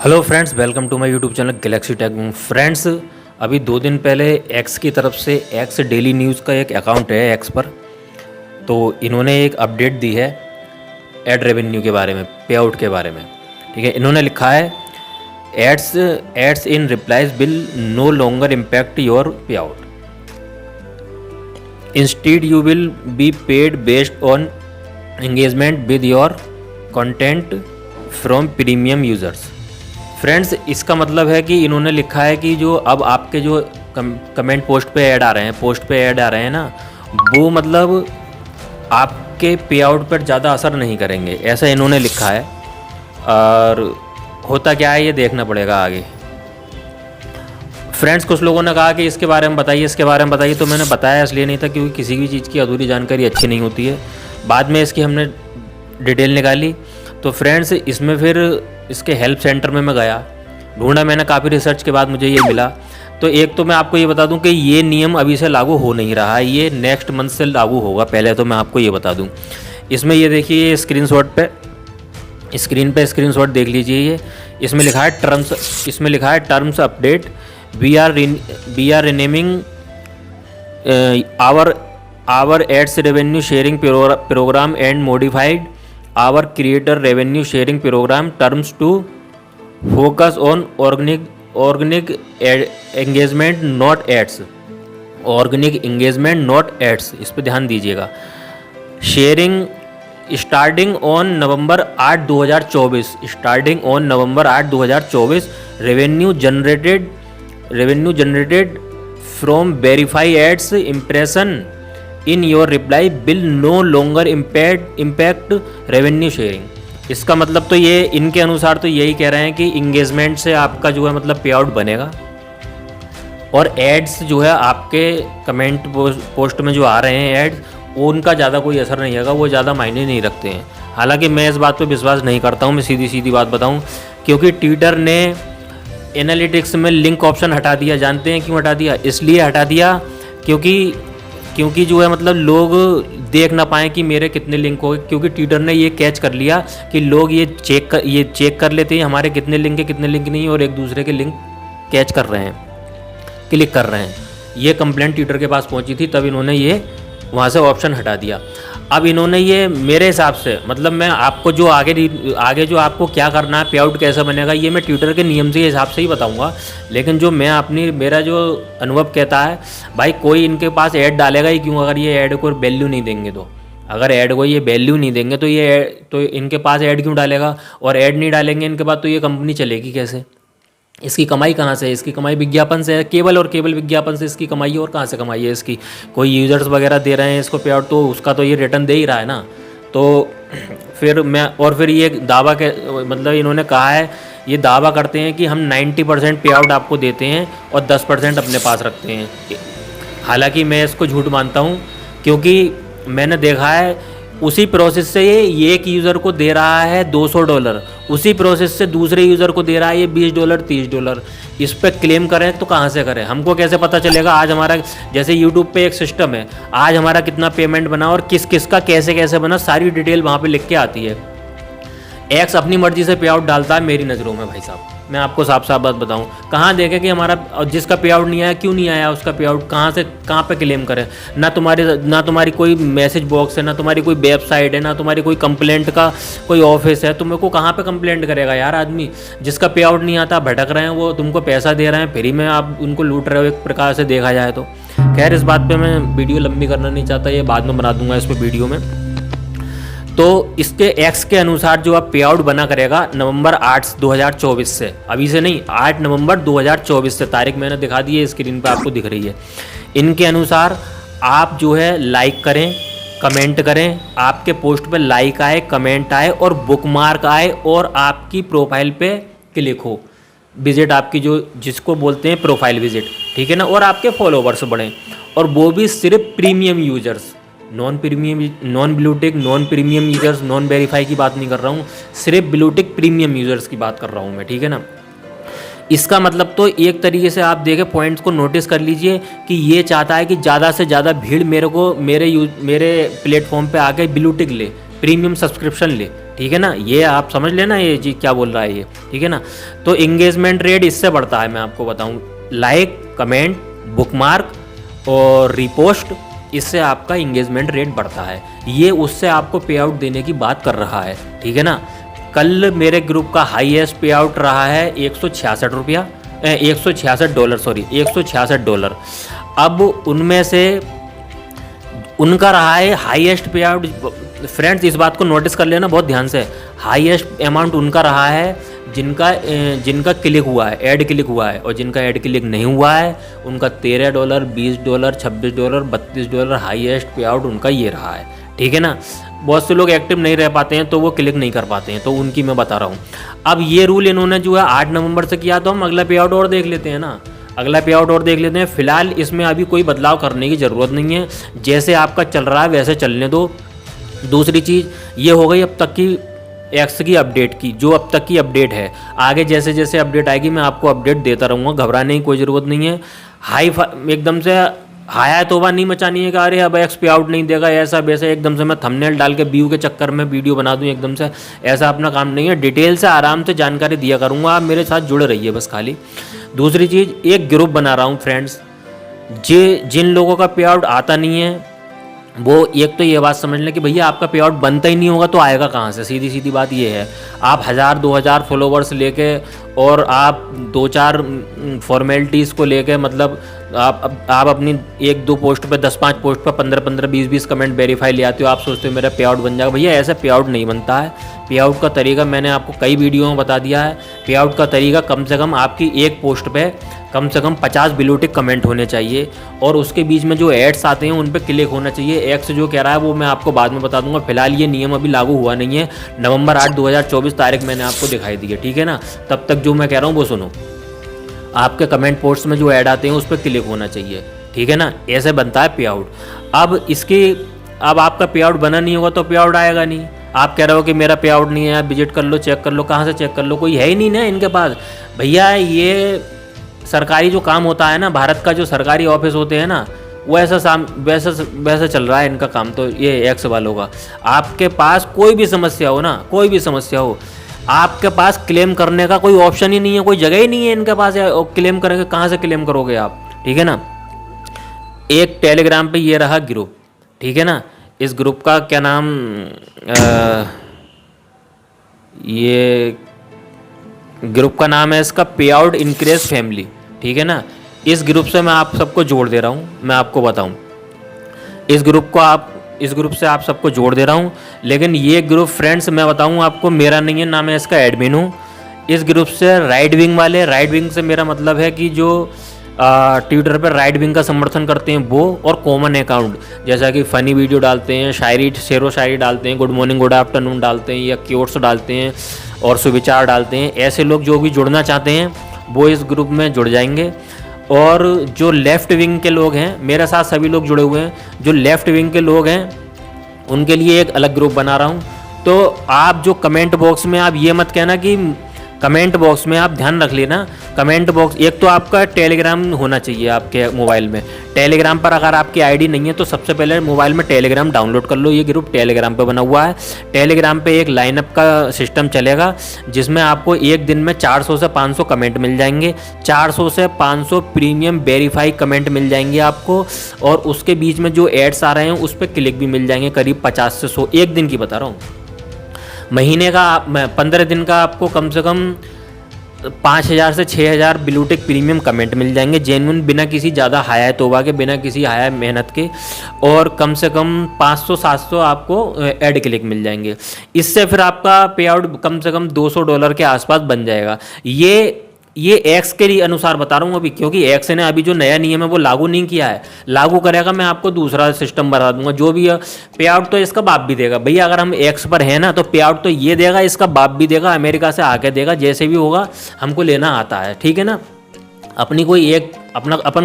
Hello friends, welcome to my YouTube channel Galaxy Tech. Friends, अभी 2 दिन पहले x की तरफ से एक्स डेली न्यूज़ का एक अकाउंट है एक्स पर, तो इन्होंने एक अपडेट दी है एड रेवेन्यू के बारे में, पे आउट के बारे में। ठीक है, इन्होंने लिखा है ads in replies will no longer impact your payout, instead you will be paid based on engagement with your content from premium users. Friends, इसका मतलब है कि इन्होंने लिखा है कि जो अब आपके जो कमेंट पोस्ट पे ऐड आ रहे हैं ना, वो मतलब आपके पे आउट पर ज़्यादा असर नहीं करेंगे, ऐसा इन्होंने लिखा है। और होता क्या है ये देखना पड़ेगा आगे। फ्रेंड्स, कुछ लोगों ने कहा कि इसके बारे में बताइए, तो मैंने बताया इसलिए नहीं था क्योंकि किसी भी चीज़ की अधूरी जानकारी अच्छी नहीं होती है। बाद में इसकी हमने डिटेल निकाली। तो फ्रेंड्स, इसमें फिर इसके हेल्प सेंटर में मैं गया, ढूंढा मैंने, काफ़ी रिसर्च के बाद मुझे ये मिला। तो एक तो मैं आपको ये बता दूं कि ये नियम अभी से लागू हो नहीं रहा है, ये नेक्स्ट मंथ से लागू होगा। पहले तो मैं आपको ये बता दूं। इसमें ये देखिए, ये स्क्रीन स्क्रीनशॉट देख लीजिए। ये इसमें लिखा है terms update, we are renaming our ads revenue sharing program and modified our creator revenue sharing program terms to focus on organic engagement not ads, इस पे ध्यान दीजिएगा। Sharing starting on November 8 2024 revenue generated from verify ads impression in your reply will no longer impact revenue sharing. इसका मतलब तो ये इनके अनुसार तो यही कह रहे हैं कि इंगेजमेंट से आपका जो है मतलब पे आउट बनेगा, और एड्स जो है आपके कमेंट पोस्ट में जो आ रहे हैं एड्स, वो उनका ज़्यादा कोई असर नहीं होगा, वो ज़्यादा मायने नहीं रखते हैं। हालांकि मैं इस बात पे विश्वास नहीं करता हूँ, मैं सीधी बात बताऊँ, क्योंकि ट्विटर ने एनालिटिक्स में लिंक ऑप्शन हटा दिया। जानते हैं क्यों हटा दिया? इसलिए हटा दिया क्योंकि जो है मतलब लोग देख ना पाएँ कि मेरे कितने लिंक हो गए, क्योंकि ट्विटर ने ये कैच कर लिया कि लोग ये चेक कर लेते हैं हमारे कितने लिंक है कितने लिंक नहीं, और एक दूसरे के लिंक कैच कर रहे हैं, क्लिक कर रहे हैं। ये कंप्लेंट ट्विटर के पास पहुंची थी, तब इन्होंने ये वहाँ से ऑप्शन हटा दिया। अब इन्होंने ये मेरे हिसाब से, मतलब मैं आपको जो आगे जो आपको क्या करना है, पे आउट कैसे बनेगा, ये मैं ट्विटर के नियम के हिसाब से ही बताऊंगा। लेकिन जो मेरा जो अनुभव कहता है, भाई कोई इनके पास ऐड डालेगा ही क्यों अगर ये ऐड को वैल्यू नहीं देंगे तो। अगर ऐड को ये वैल्यू नहीं देंगे तो इनके पास ऐड क्यों डालेगा, और ऐड नहीं डालेंगे इनके पास तो ये कंपनी चलेगी कैसे? इसकी कमाई कहाँ से है? इसकी कमाई विज्ञापन से है, केवल विज्ञापन से इसकी कमाई है। और कहाँ से कमाई है इसकी? कोई यूजर्स वगैरह दे रहे हैं इसको पे आउट, तो उसका तो ये रिटर्न दे ही रहा है ना। तो फिर ये दावा के मतलब इन्होंने कहा है, ये दावा करते हैं कि हम 90% पे आउट आपको देते हैं और 10% अपने पास रखते हैं। हालांकि मैं इसको झूठ मानता हूँ, क्योंकि मैंने देखा है उसी प्रोसेस से ये एक यूज़र को दे रहा है $200, उसी प्रोसेस से दूसरे यूज़र को दे रहा है ये $20 $30। इस पर क्लेम करें तो कहाँ से करें? हमको कैसे पता चलेगा आज हमारा, जैसे यूट्यूब पे एक सिस्टम है, आज हमारा कितना पेमेंट बना और किस का कैसे बना, सारी डिटेल वहाँ पे लिख के आती है। एक्स अपनी मर्जी से पे आउट डालता है मेरी नज़रों में। भाई साहब, मैं आपको साफ बात बताऊं, कहाँ देखें कि हमारा जिसका पे आउट नहीं आया, क्यों नहीं आया उसका पे आउट, कहाँ पे क्लेम करें? ना तुम्हारी कोई मैसेज बॉक्स है, ना तुम्हारी कोई वेबसाइट है, ना तुम्हारी कोई कंप्लेंट का कोई ऑफिस है। तुम को कहाँ पे कंप्लेंट करेगा यार आदमी? जिसका पे आउट नहीं आता, भटक रहे हैं, वो तुमको पैसा दे रहे हैं फ्री में, आप उनको लूट रहे हो एक प्रकार से देखा जाए तो। खैर, इस बात पर मैं वीडियो लंबी करना नहीं चाहता, ये बाद में बना दूंगा इस पर वीडियो में। तो इसके एक्स के अनुसार जो आप पे आउट बना करेगा नवंबर 8 2024 से, अभी से नहीं, 8 नवंबर 2024 से, तारीख मैंने दिखा दी है स्क्रीन पे, आपको दिख रही है। इनके अनुसार आप जो है लाइक करें, कमेंट करें, आपके पोस्ट पे लाइक आए, कमेंट आए और बुकमार्क आए, और आपकी प्रोफाइल पे क्लिक हो, विजिट आपकी जिसको बोलते हैं प्रोफाइल विजिट, ठीक है ना, और आपके फॉलोवर्स बढ़ें, और वो भी सिर्फ premium users, non blue tick non premium users, non verify की बात नहीं कर रहा हूँ, सिर्फ ब्लूटिक प्रीमियम यूजर्स की बात कर रहा हूँ मैं, ठीक है ना। इसका मतलब तो एक तरीके से आप देखें, पॉइंट्स को नोटिस कर लीजिए कि ये चाहता है कि ज़्यादा से ज़्यादा भीड़ मेरे प्लेटफॉर्म पे आके ब्लूटिक ले, प्रीमियम सब्सक्रिप्शन ले, ठीक है ना, ये आप समझ लेना ये चीज़ क्या बोल रहा है ये, ठीक है ना। तो इंगेजमेंट रेट इससे बढ़ता है, मैं आपको बताऊं, लाइक, कमेंट, बुकमार्क और रिपोस्ट, इससे आपका इंगेजमेंट रेट बढ़ता है। ये उससे आपको पे आउट देने की बात कर रहा है, ठीक है ना। कल मेरे ग्रुप का हाईएस्ट पे आउट रहा है $166 सॉरी $166। अब उनमें से उनका रहा है हाईएस्ट पे आउट। फ्रेंड्स इस बात को नोटिस कर लेना बहुत ध्यान से, हाईएस्ट अमाउंट उनका रहा है जिनका क्लिक हुआ है, ऐड क्लिक हुआ है, और जिनका ऐड क्लिक नहीं हुआ है उनका $13, $20, $26, $32 हाईएस्ट पे आउट उनका ये रहा है, ठीक है ना। बहुत से लोग एक्टिव नहीं रह पाते हैं तो वो क्लिक नहीं कर पाते हैं, तो उनकी मैं बता रहा हूँ। अब ये रूल इन्होंने जो है 8 नवंबर से किया, तो हम अगला पे आउट और देख लेते हैं ना, अगला पे आउट और देख लेते हैं। फिलहाल इसमें अभी कोई बदलाव करने की ज़रूरत नहीं है, जैसे आपका चल रहा है वैसे चलने दो। दूसरी चीज़ ये हो गई अब तक की एक्स की अपडेट की, जो अब तक की अपडेट है। आगे जैसे जैसे अपडेट आएगी मैं आपको अपडेट देता रहूँगा, घबराने की कोई ज़रूरत नहीं है। एकदम से हाया तोबा नहीं मचानी है कि अरे अब एक्स पे आउट नहीं देगा, ऐसा वैसा एकदम से मैं थंबनेल डाल के व्यू के चक्कर में वीडियो बना दूं एकदम से, ऐसा अपना काम नहीं है। डिटेल से आराम से जानकारी दिया करूँगा, आप मेरे साथ जुड़े रहिए बस खाली। दूसरी चीज़, एक ग्रुप बना रहा हूँ फ्रेंड्स, जिन लोगों का पे आउट आता नहीं है वो एक तो ये बात समझ लें कि भैया आपका पे आउट बनता ही नहीं होगा तो आएगा कहाँ से। सीधी सीधी बात ये है, आप 1000-2000 फॉलोवर्स लेके और आप 2-4 फॉर्मेलिटीज़ को लेके, मतलब आप अपनी 1-2 पोस्ट पे, 10-5 पोस्ट पे 15-15, 20-20 कमेंट वेरीफाई ले आते हो, आप सोचते हो मेरा पे आउट बन जाएगा। भैया ऐसे पे आउट नहीं बनता है। पे आउट का तरीका मैंने आपको कई वीडियो में बता दिया है। पे आउट का तरीका कम से कम आपकी एक पोस्ट पे कम से कम 50 ब्लू टिक कमेंट होने चाहिए, और उसके बीच में जो एड्स आते हैं उन पे क्लिक होना चाहिए। एक्स जो कह रहा है वो मैं आपको बाद में बता दूंगा, फिलहाल ये नियम अभी लागू हुआ नहीं है। नवंबर 8, 2024 तारीख मैंने आपको दिखाई दी है, ठीक है ना। तब तक जो मैं कह रहा हूँ वो सुनो, आपके कमेंट पोस्ट में जो ऐड आते हैं उस पर क्लिक होना चाहिए, ठीक है ना। ऐसे बनता है पे आउट। अब आपका पे आउट बना नहीं होगा तो पे आउट आएगा नहीं। आप कह रहे हो कि मेरा पे आउट नहीं है, आप विजिट कर लो, चेक कर लो, कहाँ से चेक कर लो, कोई है ही नहीं ना इनके पास। भैया ये सरकारी जो काम होता है ना, भारत का जो सरकारी ऑफिस होते हैं ना, वैसा चल रहा है इनका काम। तो ये एक्स वालों का, आपके पास कोई भी समस्या हो ना, कोई भी समस्या हो, आपके पास क्लेम करने का कोई ऑप्शन ही नहीं है, कोई जगह ही नहीं है इनके पास। क्लेम करेंगे कहाँ से क्लेम करोगे आप, ठीक है ना। एक टेलीग्राम पे ये रहा ग्रुप, ठीक है ना। इस ग्रुप का क्या नाम, ये ग्रुप का नाम है इसका पे आउट इंक्रीज फैमिली, ठीक है ना। इस ग्रुप से मैं आप सबको जोड़ दे रहा हूँ, मैं आपको बताऊँ, इस ग्रुप से आप सबको जोड़ दे रहा हूँ। लेकिन ये ग्रुप फ्रेंड्स मैं बताऊँ आपको मेरा नहीं है ना, मैं इसका एडमिन हूँ। इस ग्रुप से राइट विंग वाले, राइट विंग से मेरा मतलब है कि जो ट्विटर पर राइट विंग का समर्थन करते हैं वो, और कॉमन अकाउंट जैसा कि फ़नी वीडियो डालते हैं, शेरो शायरी डालते हैं, गुड मॉर्निंग गुड आफ्टरनून डालते हैं, या क्योट्स डालते हैं और सुविचार डालते हैं, ऐसे लोग जो भी जुड़ना चाहते हैं वो इस ग्रुप में जुड़ जाएंगे। और जो लेफ़्ट विंग के लोग हैं, मेरे साथ सभी लोग जुड़े हुए हैं, जो लेफ़्ट विंग के लोग हैं उनके लिए एक अलग ग्रुप बना रहा हूँ। तो आप जो कमेंट बॉक्स में, आप ये मत कहना कि कमेंट बॉक्स में, आप ध्यान रख लेना, कमेंट बॉक्स एक तो आपका टेलीग्राम होना चाहिए आपके मोबाइल में। टेलीग्राम पर अगर आपकी आईडी नहीं है तो सबसे पहले मोबाइल में टेलीग्राम डाउनलोड कर लो। ये ग्रुप टेलीग्राम पे बना हुआ है। टेलीग्राम पे एक लाइनअप का सिस्टम चलेगा जिसमें आपको एक दिन में 400 से 500 कमेंट मिल जाएंगे, 400 से 500 प्रीमियम वेरीफाई कमेंट मिल जाएंगे आपको, और उसके बीच में जो एड्स आ रहे हैं उस पर क्लिक भी मिल जाएंगे, करीब 50 से 100 एक दिन की बता रहा हूँ। महीने का 15 दिन का आपको कम से कम 5000 से 6000 ब्लू टिक प्रीमियम कमेंट मिल जाएंगे, जेन्युइन, बिना किसी ज़्यादा हाया तोबा के, बिना किसी हाया मेहनत के, और कम से कम 500-700 आपको ऐड क्लिक मिल जाएंगे। इससे फिर आपका पे आउट कम से कम $200 के आसपास बन जाएगा। ये एक्स के लिए अनुसार बता रहा हूँ अभी, क्योंकि एक्स ने अभी जो नया नियम है वो लागू नहीं किया है। लागू करेगा मैं आपको दूसरा सिस्टम बता दूंगा। जो भी पे आउट तो इसका बाप भी देगा भैया, अगर हम एक्स पर हैं ना तो पे आउट तो ये देगा, इसका बाप भी देगा, अमेरिका से आके देगा, जैसे भी होगा हमको लेना आता है, ठीक है ना। अपन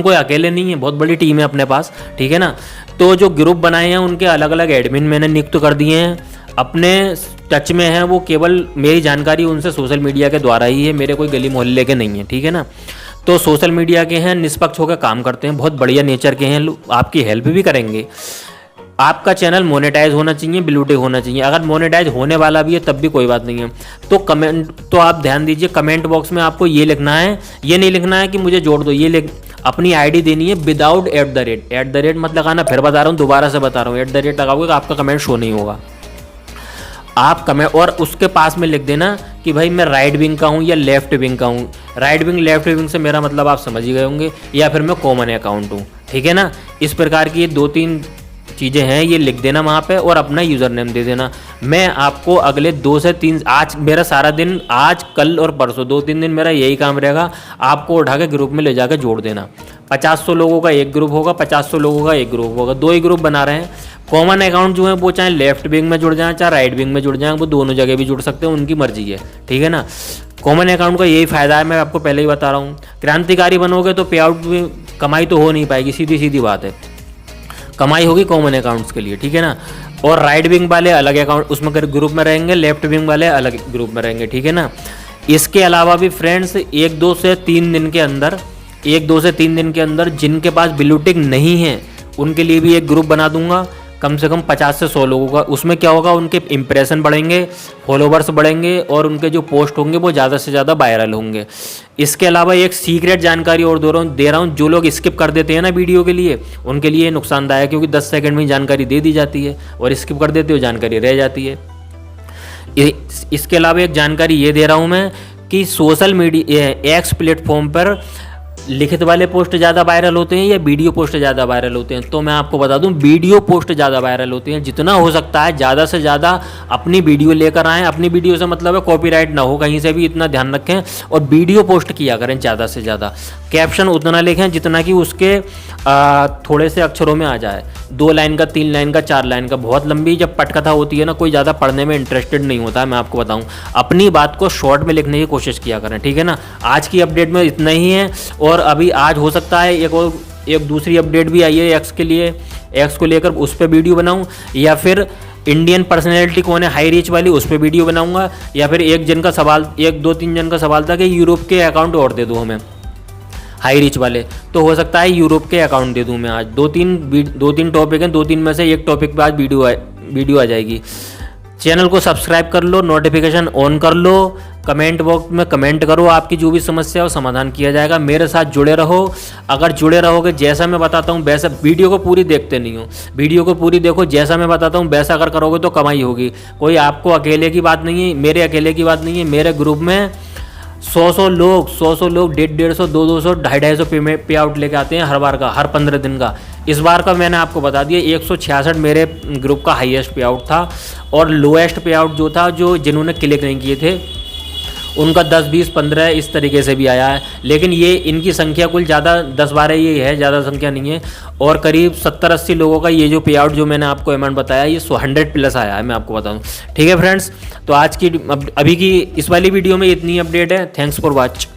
कोई अकेले नहीं है, बहुत बड़ी टीम है अपने पास, ठीक है ना। तो जो ग्रुप बनाए हैं उनके अलग अलग एडमिन मैंने नियुक्त कर दिए हैं, अपने टच में है वो, केवल मेरी जानकारी उनसे सोशल मीडिया के द्वारा ही है, मेरे कोई गली मोहल्ले के नहीं है, ठीक है ना। तो सोशल मीडिया के हैं, निष्पक्ष होकर काम करते हैं, बहुत बढ़िया नेचर के हैं, आपकी हेल्प भी करेंगे। आपका चैनल मोनेटाइज होना चाहिए, ब्लू टिक होना चाहिए। अगर मोनेटाइज होने वाला भी है तब भी कोई बात नहीं है। तो आप ध्यान दीजिए, कमेंट बॉक्स में आपको ये लिखना है, ये नहीं लिखना है कि मुझे जोड़ दो, ये अपनी आईडी देनी है विदाउट @ मत लगाना। फिर बता रहा हूँ, दोबारा से बता रहा हूँ, @ लगाओगे तो आपका कमेंट शो नहीं होगा। आप कमेंट और उसके पास में लिख देना कि भाई मैं राइट विंग का हूँ या लेफ्ट विंग का हूँ। राइट विंग लेफ्ट विंग से मेरा मतलब आप समझ ही गए होंगे, या फिर मैं कॉमन अकाउंट हूँ, ठीक है ना। इस प्रकार की ये 2-3 चीज़ें हैं, ये लिख देना वहाँ पे और अपना यूज़र नेम दे देना। मैं आपको अगले 2 से 3, आज मेरा सारा दिन, आज कल और परसों 2-3 दिन मेरा यही काम रहेगा, आपको उठा के ग्रुप में ले जाकर जोड़ देना। 50-100 लोगों का एक ग्रुप होगा, 50-100 लोगों का एक ग्रुप होगा, 2 ही ग्रुप बना रहे हैं। कॉमन अकाउंट जो है वो चाहे लेफ्ट विंग में जुड़ जाए चाहे राइट विंग में जुड़ जाए, वो दोनों जगह भी जुड़ सकते हैं, उनकी मर्जी है, ठीक है ना। कॉमन अकाउंट का यही फ़ायदा है, मैं आपको पहले ही बता रहा हूँ। क्रांतिकारी बनोगे तो पे आउट में कमाई तो हो नहीं पाएगी, सीधी सीधी बात है, कमाई होगी कॉमन अकाउंट्स के लिए, ठीक है ना। और राइट विंग वाले अलग अकाउंट उसमें ग्रुप में रहेंगे, लेफ्ट विंग वाले अलग ग्रुप में रहेंगे, ठीक है ना। इसके अलावा भी फ्रेंड्स 1-2 से 3 दिन के अंदर जिनके पास ब्लू टिक नहीं है उनके लिए भी एक ग्रुप बना दूंगा, कम से कम 50 से 100 लोगों का। उसमें क्या होगा, उनके इंप्रेशन बढ़ेंगे, फॉलोवर्स बढ़ेंगे और उनके जो पोस्ट होंगे वो ज़्यादा से ज़्यादा वायरल होंगे। इसके अलावा एक सीक्रेट जानकारी और दे रहा हूँ, जो लोग स्किप कर देते हैं ना वीडियो के लिए, उनके लिए नुकसानदायक है, क्योंकि 10 सेकंड में जानकारी दे दी जाती है और स्किप कर देते हो जानकारी रह जाती है। इसके अलावा एक जानकारी ये दे रहा हूँ मैं कि सोशल मीडिया एक्स प्लेटफॉर्म पर लिखित वाले पोस्ट ज़्यादा वायरल होते हैं या वीडियो पोस्ट ज़्यादा वायरल होते हैं। तो मैं आपको बता दूं, वीडियो पोस्ट ज़्यादा वायरल होते हैं। जितना हो सकता है ज़्यादा से ज़्यादा अपनी वीडियो लेकर आएँ। अपनी वीडियो से मतलब है कॉपीराइट ना हो कहीं से भी, इतना ध्यान रखें। और वीडियो पोस्ट किया करें ज़्यादा से ज़्यादा। कैप्शन उतना लिखें जितना कि उसके थोड़े से अक्षरों में आ जाए, 2 लाइन का, 3 लाइन का, 4 लाइन का। बहुत लंबी जब पटकथा होती है ना, कोई ज़्यादा पढ़ने में इंटरेस्टेड नहीं होता है। मैं आपको बताऊँ, अपनी बात को शॉर्ट में लिखने की कोशिश किया करें, ठीक है ना। आज की अपडेट में इतना ही है। और अभी आज हो सकता है एक दूसरी अपडेट भी आई है एक्स को लेकर, उस पर वीडियो बनाऊं, या फिर इंडियन पर्सनैलिटी कौन है हाई रीच वाली, उस पर वीडियो बनाऊंगा। या फिर 1 2-3 जन का सवाल था कि यूरोप के अकाउंट और दे दो हमें हाई रीच वाले, तो हो सकता है यूरोप के अकाउंट दे दूं मैं आज। 2-3 टॉपिक हैं, 2-3 में से एक टॉपिक पे आज वीडियो आ जाएगी। चैनल को सब्सक्राइब कर लो, नोटिफिकेशन ऑन कर लो, कमेंट बॉक्स में कमेंट करो, आपकी जो भी समस्या हो समाधान किया जाएगा। मेरे साथ जुड़े रहो। अगर जुड़े रहोगे, जैसा मैं बताता हूँ वैसा, वीडियो को पूरी देखते नहीं हो, वीडियो को पूरी देखो, जैसा मैं बताता हूँ वैसा अगर करोगे तो कमाई होगी। कोई आपको अकेले की बात नहीं है, मेरे अकेले की बात नहीं है। मेरे ग्रुप में 100 लोग 150, 250, 200, 250 पे आउट लेके आते हैं हर बार का, हर 15 दिन का। इस बार का मैंने आपको बता दिया 166 मेरे ग्रुप का हाईएस्ट पे आउट था। और लोएस्ट पे आउट जो था, जो जिन्होंने क्लिक नहीं किए थे, उनका 10, 20, 15 इस तरीके से भी आया है। लेकिन ये इनकी संख्या कुल ज़्यादा 10-12 ये है, ज़्यादा संख्या नहीं है। और करीब 70-80 लोगों का ये जो पे आउट जो मैंने आपको अमाउंट बताया, ये 100+ आया है, मैं आपको बताऊं। ठीक है फ्रेंड्स, तो आज की अभी की इस वाली वीडियो में इतनी अपडेट है। Thanks for watch.